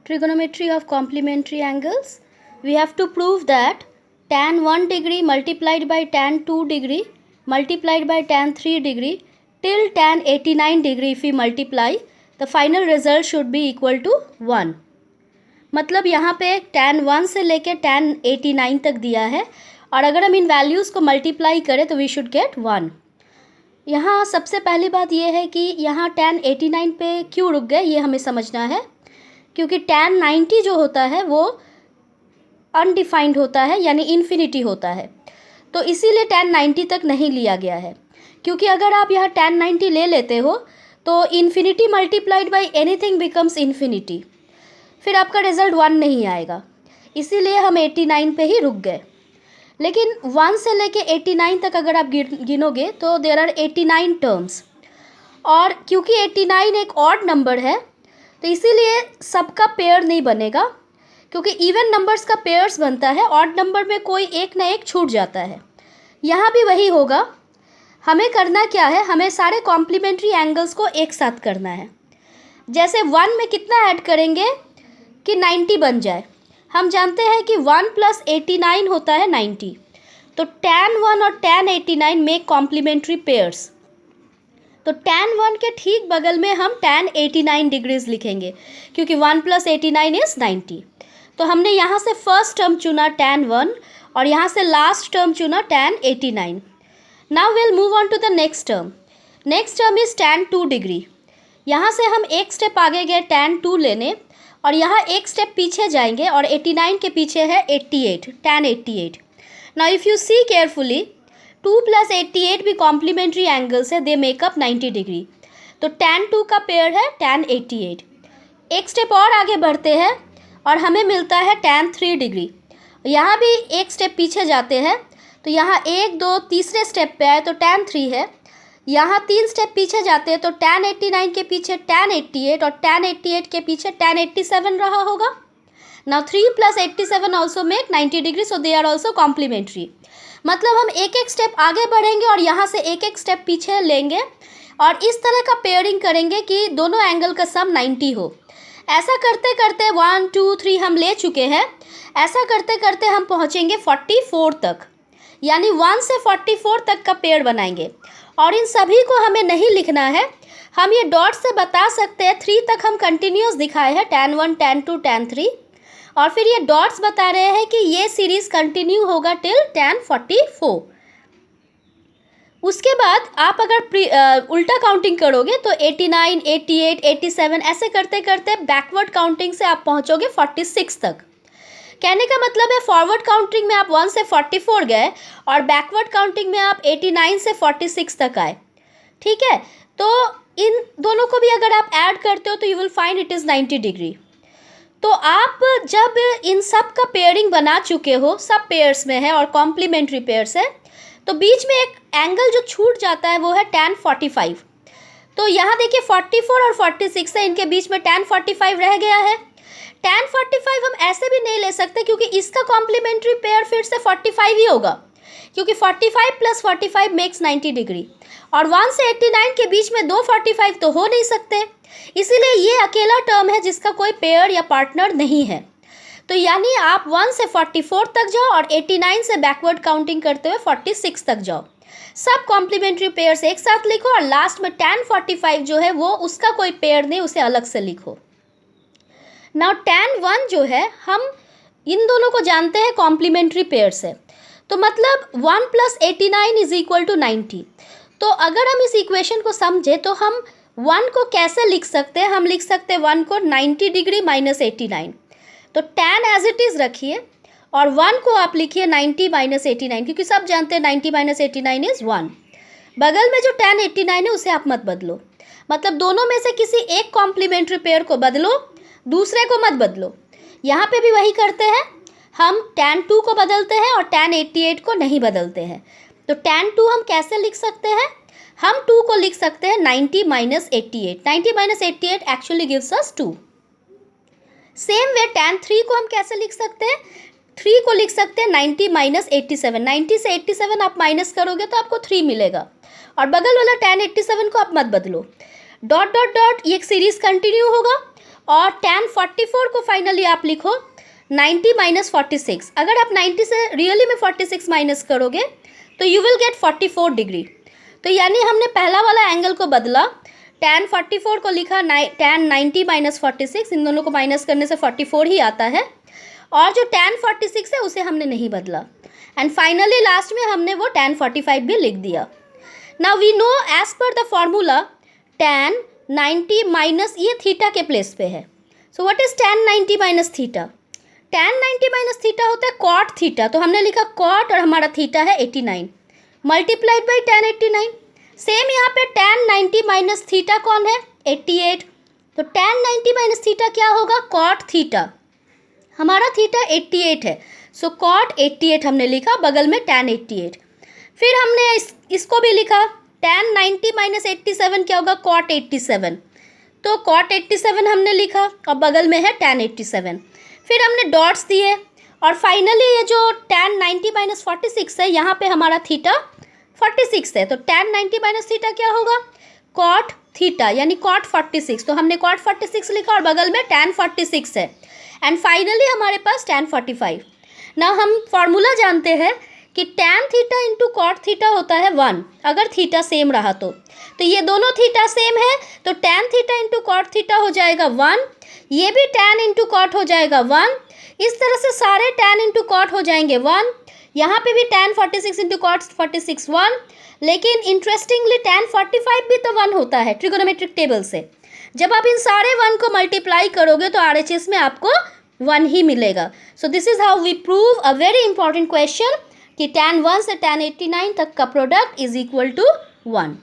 Trigonometry of complementary angles. We have to prove that tan 1 degree multiplied by tan 2 degree multiplied by tan 3 degree till tan 89 degree, if we multiply, the final result should be equal to 1. मतलब यहाँ पे tan 1 से लेके tan 89 तक दिया है और अगर हम इन वैल्यूज़ को मल्टीप्लाई करें तो वी शुड गेट 1. यहाँ सबसे पहली बात ये है कि यहाँ tan 89 पे क्यों रुक गए, ये हमें समझना है. क्योंकि tan 90 जो होता है वो अनडिफाइंड होता है, यानी इन्फिनिटी होता है, तो इसीलिए tan 90 तक नहीं लिया गया है. क्योंकि अगर आप यहाँ tan 90 ले लेते हो तो infinity multiplied by anything becomes infinity, फिर आपका रिजल्ट 1 नहीं आएगा. इसीलिए हम 89 पे ही रुक गए. लेकिन 1 से लेके 89 तक अगर आप गिनोगे तो देयर आर 89 टर्म्स, और क्योंकि 89 एक ऑड नंबर है तो इसीलिए सबका पेयर नहीं बनेगा. क्योंकि इवन नंबर्स का पेयर्स बनता है, ऑड नंबर में कोई एक ना एक छूट जाता है. यहाँ भी वही होगा. हमें करना क्या है, हमें सारे कॉम्प्लीमेंट्री एंगल्स को एक साथ करना है. जैसे 1 में कितना ऐड करेंगे कि 90 बन जाए. हम जानते हैं कि 1 + 89 होता है 90. तो tan 1 और tan 89 मेक कॉम्प्लीमेंट्री पेयर्स. तो tan 1 के ठीक बगल में हम tan 89 डिग्रीज लिखेंगे, क्योंकि 1 + 89 इज़ 90. तो हमने यहाँ से फर्स्ट टर्म चुना tan 1 और यहाँ से लास्ट टर्म चुना tan 89. Now will move on to the next term. Next term is tan 2 degree. यहाँ से हम एक स्टेप आगे गए tan 2 लेने, और यहाँ एक स्टेप पीछे जाएंगे और 89 के पीछे है 88, tan 88. Now if you see carefully, 2 + 88 भी कॉम्प्लीमेंट्री एंगल्स है, दे मेकअप 90 डिग्री. तो tan 2 का पेयर है tan 88. एक स्टेप और आगे बढ़ते हैं और हमें मिलता है tan 3 डिग्री. यहाँ भी एक स्टेप पीछे जाते हैं तो यहाँ 1 2 तीसरे स्टेप पे आए तो tan 3 है. यहाँ 3 स्टेप पीछे जाते हैं तो tan 89 के पीछे tan 88 और tan 88 के पीछे tan 87 रहा होगा. Now 3 + 87 also make 90 degree, so they are also complementary. मतलब हम एक एक स्टेप आगे बढ़ेंगे और यहाँ से एक एक स्टेप पीछे लेंगे और इस तरह का पेयरिंग करेंगे कि दोनों एंगल का सम 90 हो. ऐसा करते करते 1 2 3 हम ले चुके हैं. ऐसा करते करते हम पहुँचेंगे 44 तक, यानी 1 से 44 तक का पेयर बनाएंगे. और इन सभी को हमें नहीं लिखना है, हम ये डॉट से बता सकते हैं. 3 तक हम कंटिन्यूस दिखाए हैं, tan 1 tan 2 tan 3, और फिर ये डॉट्स बता रहे हैं कि ये सीरीज़ कंटिन्यू होगा टिल tan 44. उसके बाद आप अगर उल्टा काउंटिंग करोगे तो 89 88 87 ऐसे करते करते बैकवर्ड काउंटिंग से आप पहुंचोगे 46 तक. कहने का मतलब है फॉरवर्ड काउंटिंग में आप 1 से 44 गए और बैकवर्ड काउंटिंग में आप 89 से 46 तक आए. ठीक है, तो इन दोनों को भी अगर आप ऐड करते हो तो you will find it is 90 degree. तो आप जब इन सब का पेयरिंग बना चुके हो, सब पेयर्स में है और कॉम्प्लीमेंट्री पेयर्स है, तो बीच में एक एंगल जो छूट जाता है वो है tan 45. तो यहाँ देखिए 44 और 46 है, इनके बीच में tan 45 रह गया है. tan 45 हम ऐसे भी नहीं ले सकते क्योंकि इसका कॉम्प्लीमेंट्री पेयर फिर से 45 ही होगा, क्योंकि 45 + 45 मेक्स 90 डिग्री, और 1 से 89 के बीच में 2 45 तो हो नहीं सकते. इसीलिए ये अकेला टर्म है जिसका कोई पेयर या पार्टनर नहीं है. तो यानी आप 1 से 44 तक जाओ और 89 से बैकवर्ड काउंटिंग करते हुए 46 तक जाओ. सब कॉम्प्लीमेंट्री पेयर्स एक साथ लिखो और लास्ट में tan 45 जो है वो उसका कोई पेयर नहीं, उसे अलग से लिखो. नाउ tan 1 जो है, हम इन दोनों को जानते हैं कॉम्प्लीमेंट्री पेयर्स है, तो मतलब 1 + 89 = 90. तो अगर हम इस इक्वेशन को समझे तो हम 1 को कैसे लिख सकते हैं, हम लिख सकते हैं 1 को 90 डिग्री - 89. तो tan एज इट इज़ रखिए और 1 को आप लिखिए 90 - 89, क्योंकि सब जानते हैं 90 - 89 इज़ 1. बगल में जो tan 89 है उसे आप मत बदलो. मतलब दोनों में से किसी एक कॉम्प्लीमेंट्री पेयर को बदलो, दूसरे को मत बदलो. यहाँ पे भी वही करते हैं, हम tan 2 को बदलते हैं और tan 88 को नहीं बदलते हैं. तो tan 2 हम कैसे लिख सकते हैं, हम 2 को लिख सकते हैं 90 - 88. 90 - 88 actually gives us 2. Same way tan 3 को हम कैसे लिख सकते हैं, 3 को लिख सकते हैं 90 - 87. 90 से 87 आप माइनस करोगे तो आपको 3 मिलेगा, और बगल वाला tan 87 को आप मत बदलो. डॉट डॉट डॉट, ये एक सीरीज़ कंटिन्यू होगा और tan 44 को फाइनली आप लिखो 90 माइनस 46। अगर आप 90 से रियली में 46 माइनस करोगे तो यू विल गेट 44 डिग्री। तो यानी हमने पहला वाला एंगल को बदला, tan 44 को लिखा tan 90 माइनस 46, इन दोनों को माइनस करने से 44 ही आता है, और जो tan 46 है उसे हमने नहीं बदला, एंड फाइनली लास्ट में हमने वो tan 45 भी लिख दिया। Now we know as per the formula tan 90 minus, ये थीटा के प्लेस पे है, so what is tan 90 minus theta? tan 90 minus theta होता है cot थीटा, तो हमने लिखा cot और हमारा थीटा है 89 मल्टीप्लाइड बाई tan 89। सेम यहाँ पे tan 90 माइनस थीटा कौन है? 88। तो tan 90 माइनस थीटा क्या होगा? cot theta. हमारा थीटा 88 है, सो cot 88 हमने लिखा, बगल में tan 88। फिर हमने इसको भी लिखा, tan 90 माइनस 87 क्या होगा? cot 87। तो cot 87 हमने लिखा और बगल में है tan 87। फिर हमने डॉट्स दिए और फाइनली ये जो tan 90 माइनस 46 है, यहाँ पे हमारा थीटा 46 है, तो tan 90 माइनस थीटा क्या होगा? cot थीटा, यानी cot 46। तो हमने cot 46 लिखा और बगल में tan 46 है, एंड फाइनली हमारे पास tan 45। ना हम फॉर्मूला जानते हैं कि tan theta into cot theta होता है 1, अगर थीटा सेम रहा तो ये दोनों थीटा सेम है, तो tan theta into cot theta हो जाएगा 1, ये भी tan इंटू कॉट हो जाएगा 1, इस तरह से सारे tan इंटू कॉट हो जाएंगे 1, यहाँ पे भी tan 46 इंटू कॉट 46 1, लेकिन इंटरेस्टिंगली tan 45 भी तो 1 होता है ट्रिगोनोमेट्रिक टेबल से। जब आप इन सारे 1 को मल्टीप्लाई करोगे तो RHS में आपको 1 ही मिलेगा। So this is how we prove a very important question कि tan 1 से tan 89 तक का प्रोडक्ट इज इक्वल टू 1।